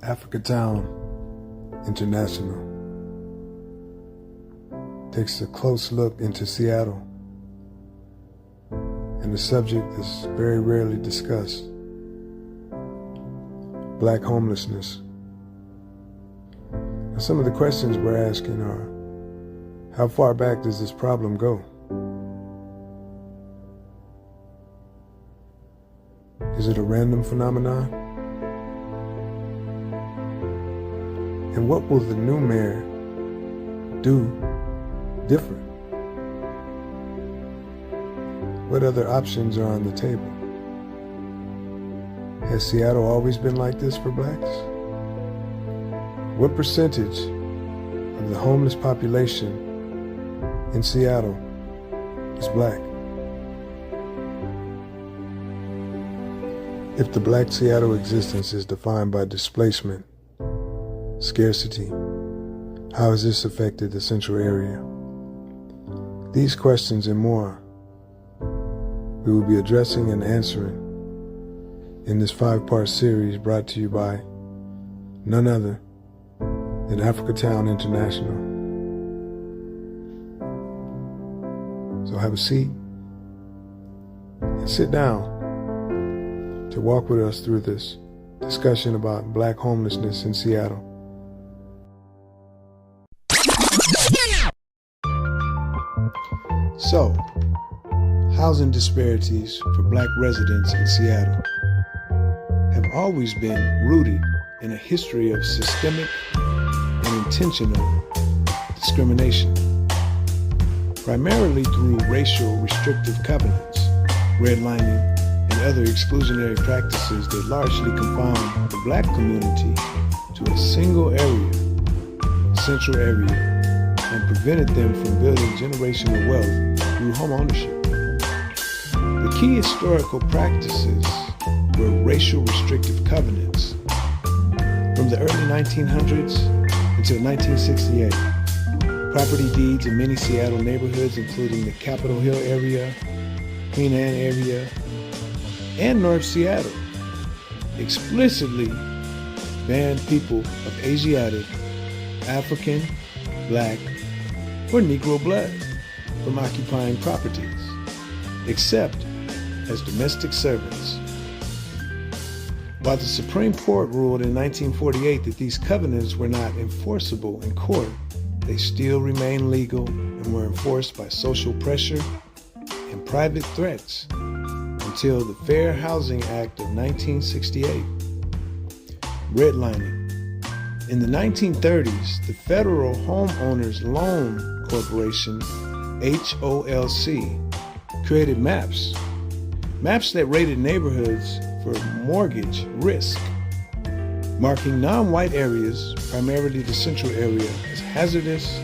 Africatown International takes a close look into Seattle and a subject that's very rarely discussed: Black homelessness. Now, some of the questions we're asking are, how far back does this problem go? Is it a random phenomenon? And what will the new mayor do different? What other options are on the table? Has Seattle always been like this for blacks? What percentage of the homeless population in Seattle is black? If the black Seattle existence is defined by displacement, scarcity, how has this affected the central area? These questions and more we will be addressing and answering in this 5-part series brought to you by none other than Africatown International. So have a seat and sit down to walk with us through this discussion about black homelessness in Seattle. So, housing disparities for black residents in Seattle have always been rooted in a history of systemic and intentional discrimination, primarily through racial restrictive covenants, redlining, and other exclusionary practices that largely confine the black community to a single area, the central area, and prevented them from building generational wealth through home ownership. The key historical practices were racial restrictive covenants. From the early 1900s until 1968, property deeds in many Seattle neighborhoods, including the Capitol Hill area, Queen Anne area, and North Seattle, explicitly banned people of Asiatic, African, Black, or Negro blood from occupying properties, except as domestic servants. While the Supreme Court ruled in 1948 that these covenants were not enforceable in court, they still remained legal and were enforced by social pressure and private threats until the Fair Housing Act of 1968. Redlining. In the 1930s, the Federal Homeowners Loan Corporation, HOLC, created maps that rated neighborhoods for mortgage risk, marking non-white areas, primarily the central area, as hazardous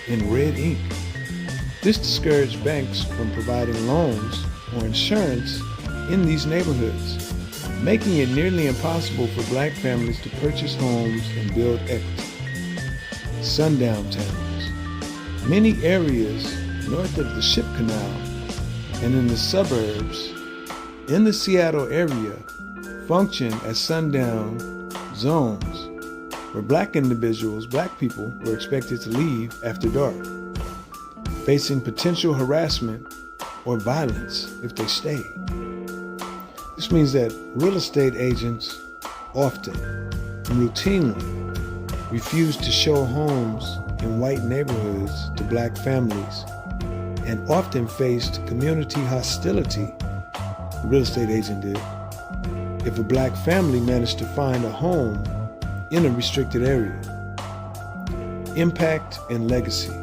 in red ink. This discouraged banks from providing loans or insurance in these neighborhoods, making it nearly impossible for black families to purchase homes and build equity. Sundown towns. Many areas north of the Ship Canal and in the suburbs in the Seattle area function as sundown zones where black individuals, black people, were expected to leave after dark, facing potential harassment or violence if they stayed. This means that real estate agents often and routinely refused to show homes in white neighborhoods to black families and often faced community hostility, the real estate agent did, if a black family managed to find a home in a restricted area. Impact and legacy.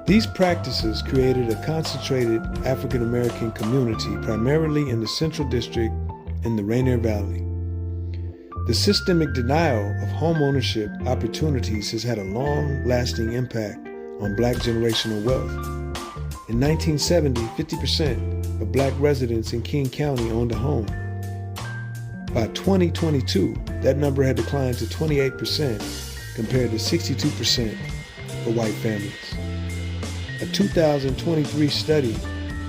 These practices created a concentrated African American community primarily in the Central District in the Rainier Valley. The systemic denial of home ownership opportunities has had a long-lasting impact on black generational wealth. In 1970, 50% of black residents in King County owned a home. By 2022, that number had declined to 28% compared to 62% for white families. A 2023 study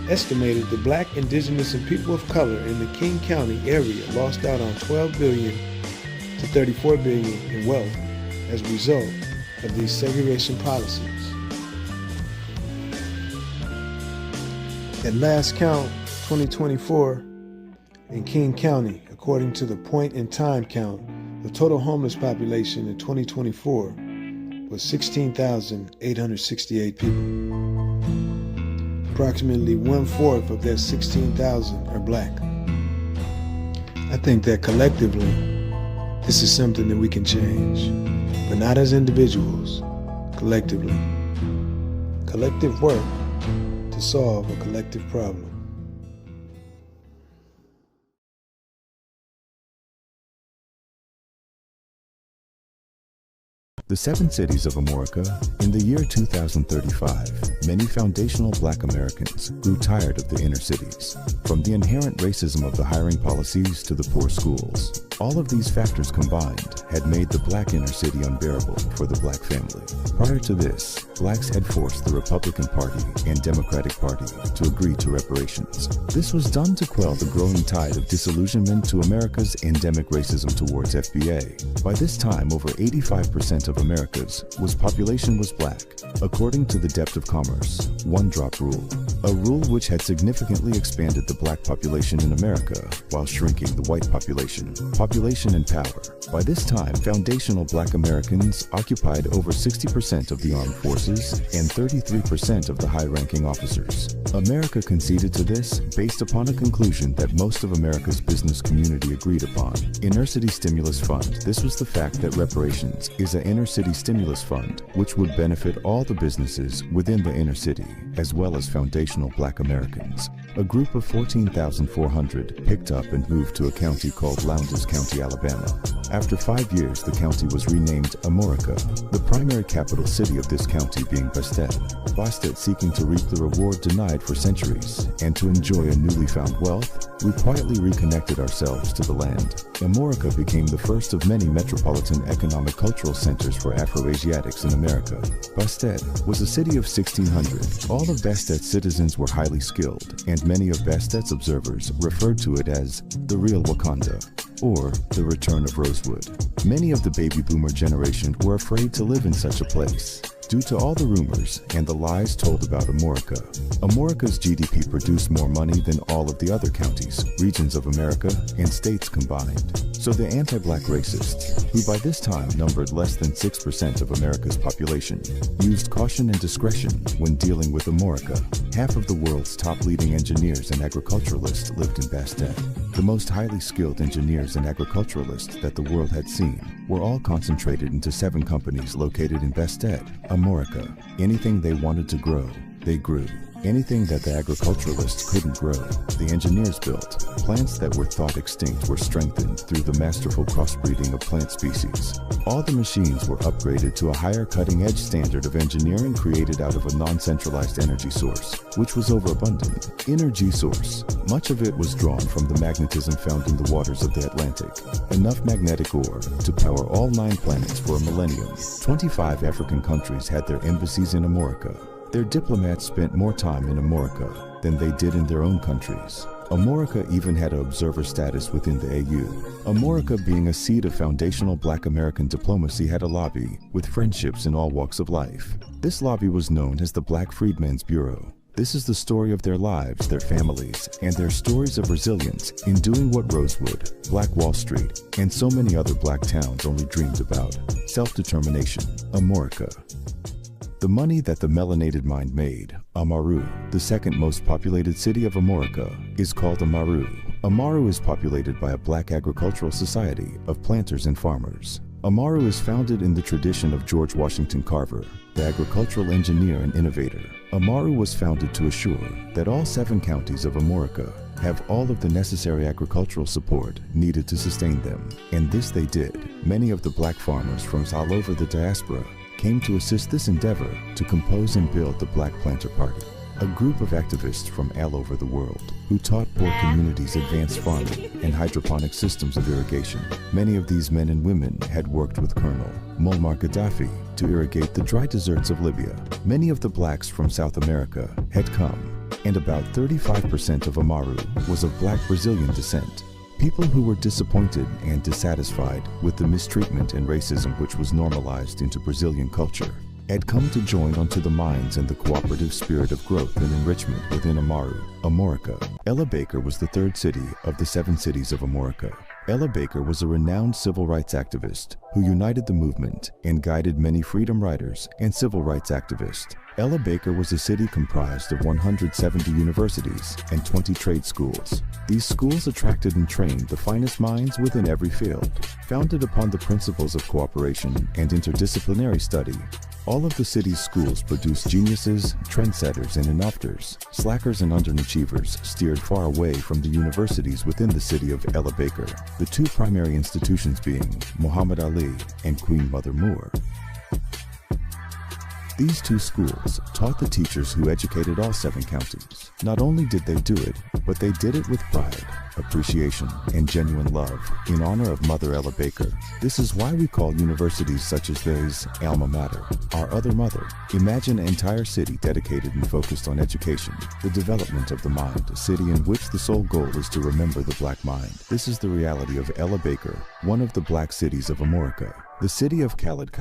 estimated the black, indigenous, and people of color in the King County area lost out on $12 billion to to $34 billion in wealth as a result of these segregation policies. At last count, 2024, in King County, according to the point-in-time count, the total homeless population in 2024 was 16,868 people. Approximately 1/4 of that 16,000 are black. I think that collectively, this is something that we can change, but not as individuals, collectively. Collective work to solve a collective problem. The 7 cities of America. In the year 2035, many foundational black Americans grew tired of the inner cities, from the inherent racism of the hiring policies to the poor schools. All of these factors combined had made the black inner city unbearable for the black family. Prior to this, blacks had forced the Republican Party and Democratic Party to agree to reparations. This was done to quell the growing tide of disillusionment to America's endemic racism towards FBA. By this time, over 85% of America's population was black, according to the Depth of Commerce one-drop rule, a rule which had significantly expanded the black population in America while shrinking the white population. Population and power. By this time, foundational black Americans occupied over 60% of the armed forces and 33% of the high-ranking officers. America conceded to this based upon a conclusion that most of America's business community agreed upon. Inner City Stimulus Fund. This was the fact that reparations is an inner city stimulus fund which would benefit all the businesses within the inner city, as well as foundational black Americans. A group of 14,400 picked up and moved to a county called Lowndes County, Alabama. After 5 years, the county was renamed America, the primary capital city of this county being Bastet. Bastet, seeking to reap the reward denied for centuries and to enjoy a newly found wealth, we quietly reconnected ourselves to the land. America became the first of many metropolitan economic cultural centers for Afro-Asiatics in America. Bastet was a city of 1,600. All of Bastet's citizens were highly skilled, and many of Bastet's observers referred to it as the real Wakanda, or the return of Rosewood. Many of the baby boomer generation were afraid to live in such a place, due to all the rumors and the lies told about America. America's GDP produced more money than all of the other counties, regions of America, and states combined. So the anti-black racists, who by this time numbered less than 6% of America's population, used caution and discretion when dealing with America. Half of the world's top leading engineers and agriculturalists lived in Bastet. The most highly skilled engineers and agriculturalists that the world had seen were all concentrated into 7 companies located in Bastet, America. Anything they wanted to grow, they grew. Anything that the agriculturalists couldn't grow, the engineers built. Plants that were thought extinct were strengthened through the masterful crossbreeding of plant species. All the machines were upgraded to a higher cutting-edge standard of engineering created out of a non-centralized energy source, which was overabundant. Energy source. Much of it was drawn from the magnetism found in the waters of the Atlantic. Enough magnetic ore to power all 9 planets for a millennium. 25 African countries had their embassies in America. Their diplomats spent more time in America than they did in their own countries. America even had an observer status within the AU. America, being a seat of foundational black American diplomacy, had a lobby with friendships in all walks of life. This lobby was known as the Black Freedmen's Bureau. This is the story of their lives, their families, and their stories of resilience in doing what Rosewood, Black Wall Street, and so many other black towns only dreamed about. Self-determination. America. The money that the melanated mind made, Amaru, the second most populated city of America, is called Amaru. Amaru is populated by a black agricultural society of planters and farmers. Amaru is founded in the tradition of George Washington Carver, the agricultural engineer and innovator. Amaru was founded to assure that all 7 counties of America have all of the necessary agricultural support needed to sustain them. And this they did. Many of the black farmers from all over the diaspora came to assist this endeavor to compose and build the Black Planter Party, a group of activists from all over the world who taught poor communities advanced farming and hydroponic systems of irrigation. Many of these men and women had worked with Colonel Muammar Gaddafi to irrigate the dry deserts of Libya. Many of the blacks from South America had come, and about 35% of Amaru was of black Brazilian descent. People who were disappointed and dissatisfied with the mistreatment and racism which was normalized into Brazilian culture had come to join onto the minds and the cooperative spirit of growth and enrichment within Amorica. Ella Baker was the third city of the 7 cities of Amorica. Ella Baker was a renowned civil rights activist who united the movement and guided many freedom riders and civil rights activists. Ella Baker was a city comprised of 170 universities and 20 trade schools. These schools attracted and trained the finest minds within every field. Founded upon the principles of cooperation and interdisciplinary study, all of the city's schools produced geniuses, trendsetters, and inovators. Slackers and underachievers steered far away from the universities within the city of Ella Baker, the 2 primary institutions being Muhammad Ali and Queen Mother Moore. These 2 schools taught the teachers who educated all 7 counties. Not only did they do it, but they did it with pride, appreciation, and genuine love in honor of Mother Ella Baker. This is why we call universities such as these alma mater, our other mother. Imagine an entire city dedicated and focused on education, the development of the mind, a city in which the sole goal is to remember the black mind. This is the reality of Ella Baker, one of the black cities of Amorica. The city of Khalid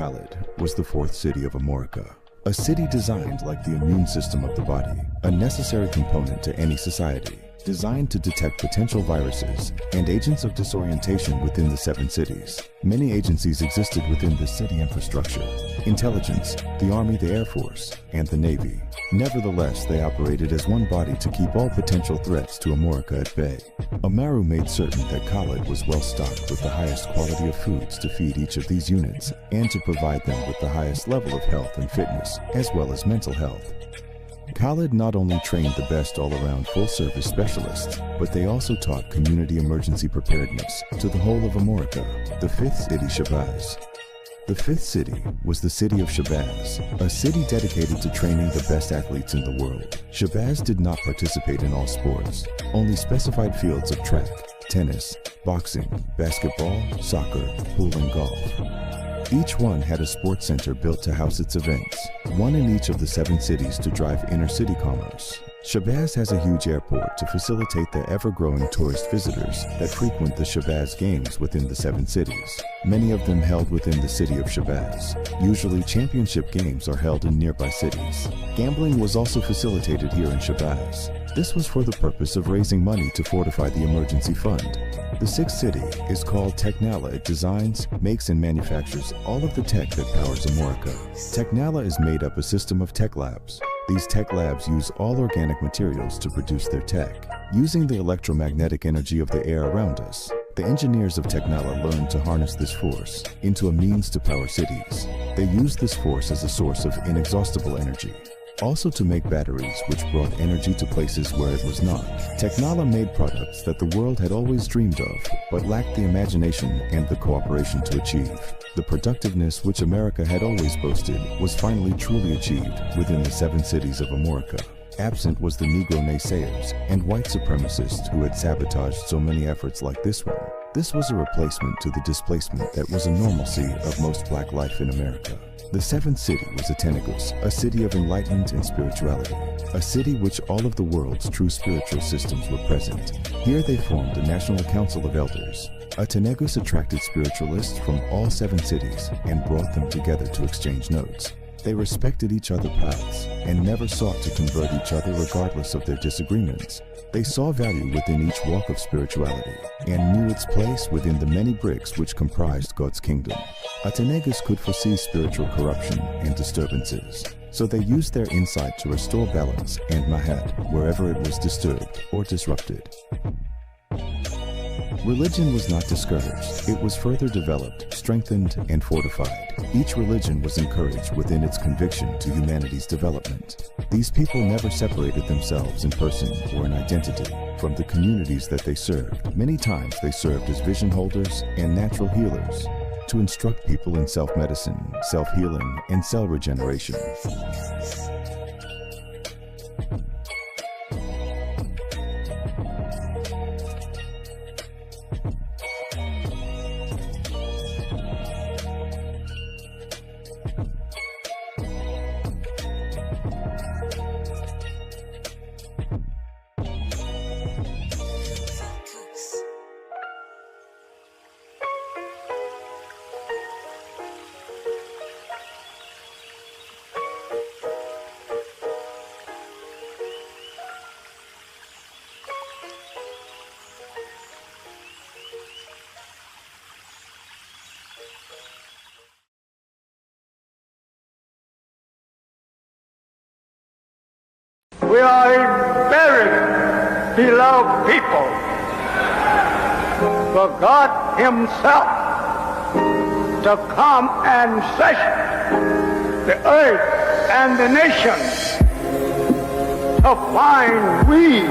was the 4th city of Amorica. A city designed like the immune system of the body, a necessary component to any society, designed to detect potential viruses and agents of disorientation within the 7 cities. Many agencies existed within the city infrastructure: intelligence, the Army, the Air Force, and the Navy. Nevertheless, they operated as one body to keep all potential threats to Amorica at bay. Amaru made certain that Khalid was well stocked with the highest quality of foods to feed each of these units and to provide them with the highest level of health and fitness, as well as mental health. Khalid not only trained the best all-around full-service specialists, but they also taught community emergency preparedness to the whole of Amorica. The 5th city, Shabazz. The 5th city was the city of Shabazz, a city dedicated to training the best athletes in the world. Shabazz did not participate in all sports, only specified fields of track, tennis, boxing, basketball, soccer, pool, and golf. Each one had a sports center built to house its events, one in each of the 7 cities to drive inner-city commerce. Shabazz has a huge airport to facilitate the ever-growing tourist visitors that frequent the Shabazz Games within the 7 cities, many of them held within the city of Shabazz. Usually, championship games are held in nearby cities. Gambling was also facilitated here in Shabazz. This was for the purpose of raising money to fortify the emergency fund. The 6th city is called Tecnala. It designs, makes, and manufactures all of the tech that powers Amorica. Tecnala is made up a system of tech labs. These tech labs use all organic materials to produce their tech. Using the electromagnetic energy of the air around us, the engineers of Tecnala learned to harness this force into a means to power cities. They used this force as a source of inexhaustible energy. Also to make batteries which brought energy to places where it was not. Tecnala made products that the world had always dreamed of, but lacked the imagination and the cooperation to achieve. The productiveness which America had always boasted was finally truly achieved within the 7 cities of Amorica. Absent was the Negro naysayers and white supremacists who had sabotaged so many efforts like this one. This was a replacement to the displacement that was a normalcy of most black life in America. The 7th city was Atenegus, a city of enlightenment and spirituality, a city which all of the world's true spiritual systems were present. Here they formed a national council of elders. Atenegus attracted spiritualists from all 7 cities and brought them together to exchange notes. They respected each other's paths and never sought to convert each other regardless of their disagreements. They saw value within each walk of spirituality and knew its place within the many bricks which comprised God's kingdom. Atenegus could foresee spiritual corruption and disturbances, so they used their insight to restore balance and mahat wherever it was disturbed or disrupted. Religion was not discouraged. It was further developed, strengthened, and fortified. Each religion was encouraged within its conviction to humanity's development. These people never separated themselves in person or in identity from the communities that they served. Many times they served as vision holders and natural healers to instruct people in self-medicine, self-healing, and cell regeneration. We are a very beloved people. For God himself to come and search the earth and the nations to find we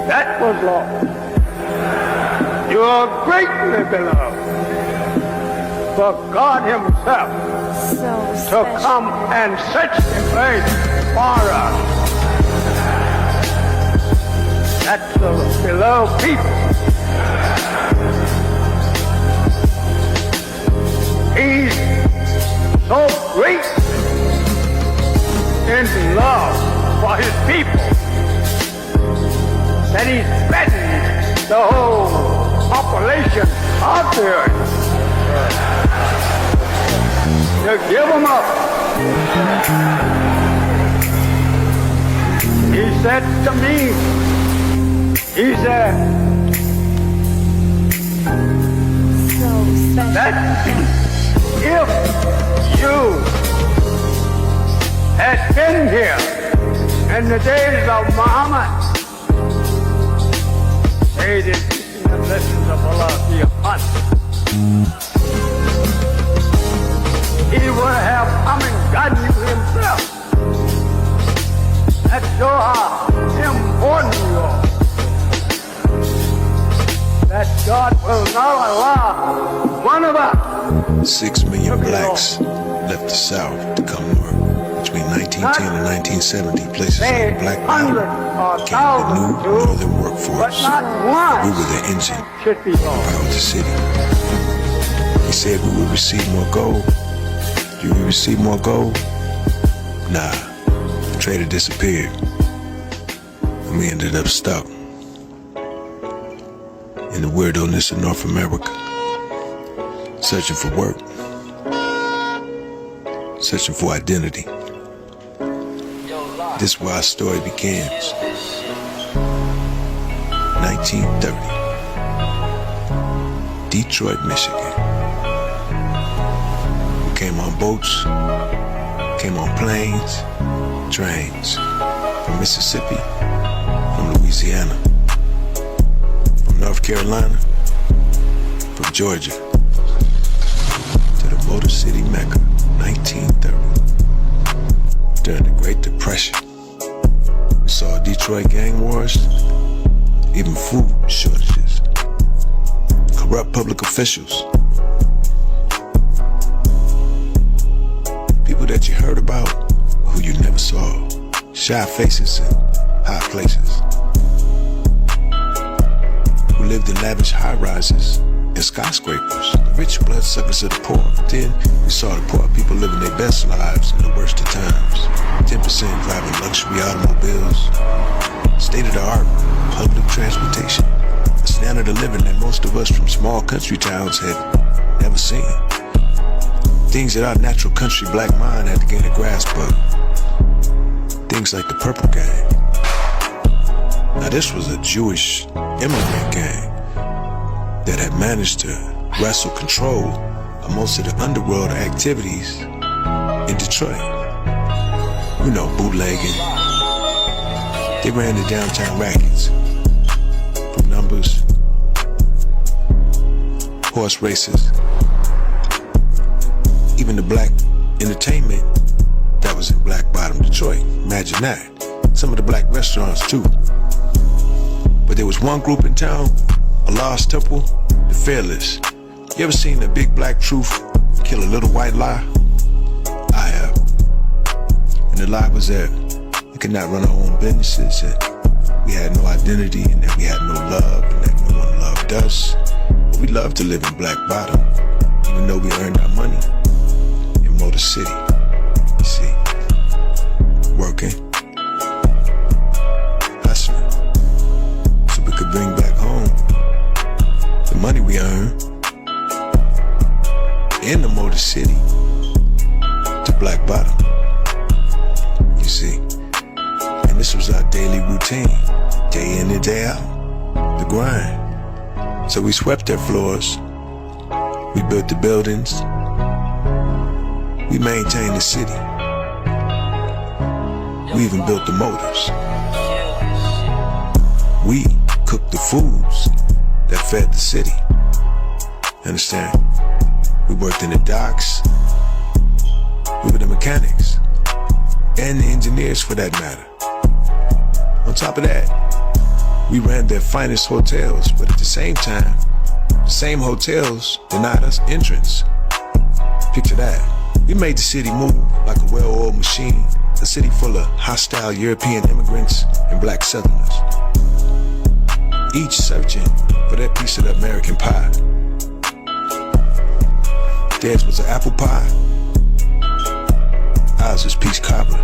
that was lost. You are greatly beloved. For God himself to come and search the earth for us. That's the beloved people. He's so great in love for his people that he's threatened the whole population of the earth to give them up. He said to me, he said, that if you had been here in the days of Muhammad, may the blessings of Allah be upon you. He would have come and gotten you himself. That shows how important you are. That God will not allow one of us. 6 million blacks left the South to come north. Between 1910 and 1970, places like Black Mountain became the new northern workforce. We were the engine that powered the city. He said we would receive more gold. Did we receive more gold? Nah, the trader disappeared. And we ended up stuck in the weirdness of North America, searching for work, searching for identity. This is where our story begins. 1930, Detroit, Michigan. We came on boats, came on planes, trains, from Mississippi, from Louisiana, from North Carolina, from Georgia, to the Motor City Mecca, 1930. During the Great Depression, we saw Detroit gang wars, even food shortages, corrupt public officials, people that you heard about, who you never saw, shy faces in high places, who lived in lavish high-rises and skyscrapers, the rich bloodsuckers of the poor. But then we saw the poor people living their best lives in the worst of times. 10% driving luxury automobiles, state-of-the-art public transportation, a standard of living that most of us from small country towns had never seen. Things that our natural country black mind had to gain a grasp of. Things like the Purple Gang. Now this was a Jewish immigrant gang that had managed to wrestle control of most of the underworld activities in Detroit. You know, bootlegging. They ran the downtown rackets. From numbers, horse races, even the black entertainment that was in Black Bottom, Detroit. Imagine that. Some of the black restaurants too. But there was one group in town, a lost temple, the Fearless. You ever seen a big black truth kill a little white lie? I have. And the lie was that we could not run our own businesses, that we had no identity, and that we had no love, and that no one loved us. But we loved to live in Black Bottom, even though we earned our money in Motor City. You see, working, hustling, so we could bring back home the money we earned in the Motor City to Black Bottom. You see, and this was our daily routine, day in and day out, the grind. So we swept their floors, we built the buildings, we maintained the city. We even built the motors. We cooked the foods that fed the city. Understand? We worked in the docks. We were the mechanics. And the engineers for that matter. On top of that, we ran their finest hotels, but at the same time, the same hotels denied us entrance. Picture that. We made the city move like a well-oiled machine, a city full of hostile European immigrants and black Southerners, each searching for their piece of the American pie. Theirs was an apple pie, ours was peach cobbler.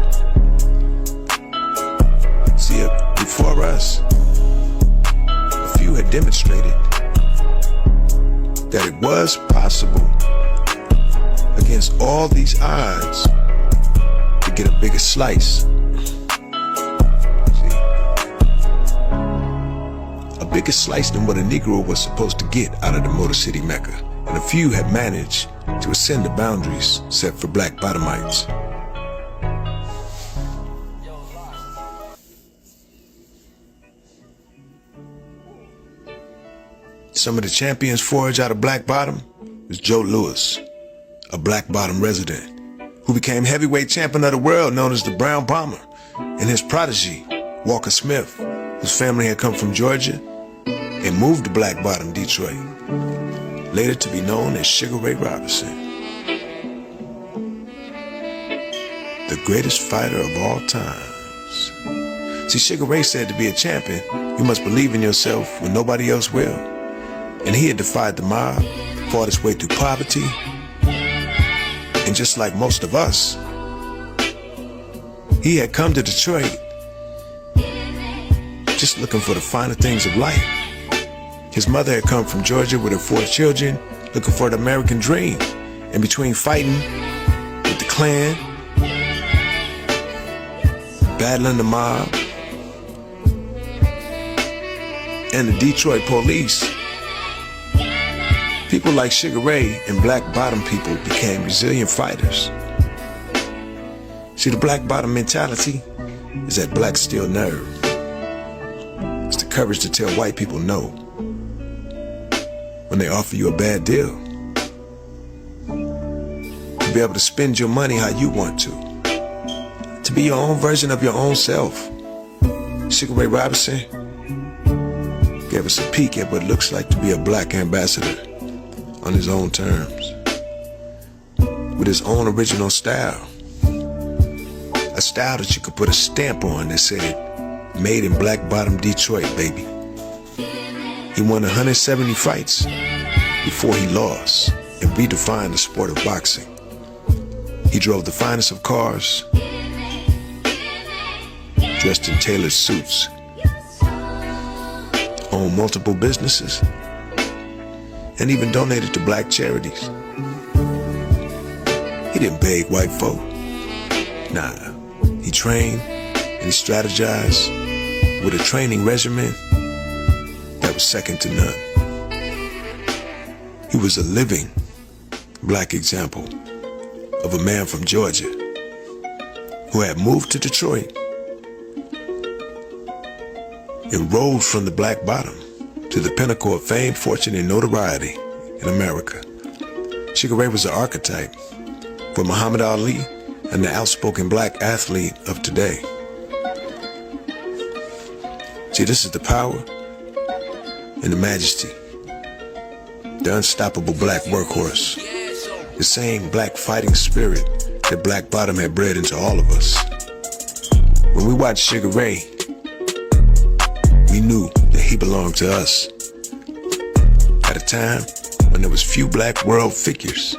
See, before us, a few had demonstrated that it was possible, against all these odds, to get a bigger slice. See, a bigger slice than what a Negro was supposed to get out of the Motor City Mecca. And a few had managed to ascend the boundaries set for black bottomites. Some of the champions forged out of Black Bottom was Joe Louis, a Black Bottom resident, who became heavyweight champion of the world known as the Brown Bomber, and his protege, Walker Smith, whose family had come from Georgia and moved to Black Bottom, Detroit, later to be known as Sugar Ray Robinson, the greatest fighter of all times. See, Sugar Ray said to be a champion, you must believe in yourself when nobody else will. And he had defied the mob, fought his way through poverty, and just like most of us, he had come to Detroit just looking for the finer things of life. His mother had come from Georgia with her 4 children, looking for the American dream. And between fighting with the Klan, battling the mob, and the Detroit police, people like Sugar Ray and Black Bottom people became resilient fighters. See, the Black Bottom mentality is that black steel nerve. It's the courage to tell white people no when they offer you a bad deal. To be able to spend your money how you want to be your own version of your own self. Sugar Ray Robinson gave us a peek at what it looks like to be a black ambassador on his own terms, with his own original style. A style that you could put a stamp on that said, made in Black Bottom Detroit, baby. He won 170 fights before he lost and redefined the sport of boxing. He drove the finest of cars, dressed in tailored suits, owned multiple businesses, and even donated to black charities. He didn't beg white folk. Nah, he trained and he strategized with a training regimen that was second to none. He was a living black example of a man from Georgia who had moved to Detroit and rose from the Black Bottom to the pinnacle of fame, fortune, and notoriety in America. Sugar Ray was the archetype for Muhammad Ali and the outspoken black athlete of today. See, this is the power and the majesty, the unstoppable black workhorse, the same black fighting spirit that Black Bottom had bred into all of us. When we watched Sugar Ray, we knew that he belonged to us. At a time when there was few black world figures,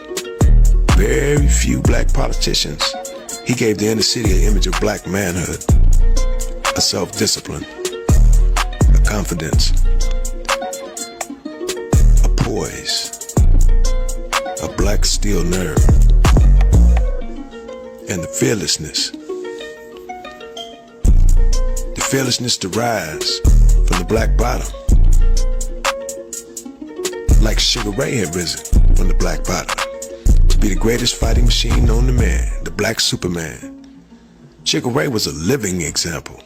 very few black politicians, he gave the inner city an image of black manhood, a self-discipline, a confidence, a poise, a black steel nerve, and the fearlessness. The fearlessness to rise from the Black Bottom, like Sugar Ray had risen from the Black Bottom, to be the greatest fighting machine known to man, the Black Superman, Sugar Ray was a living example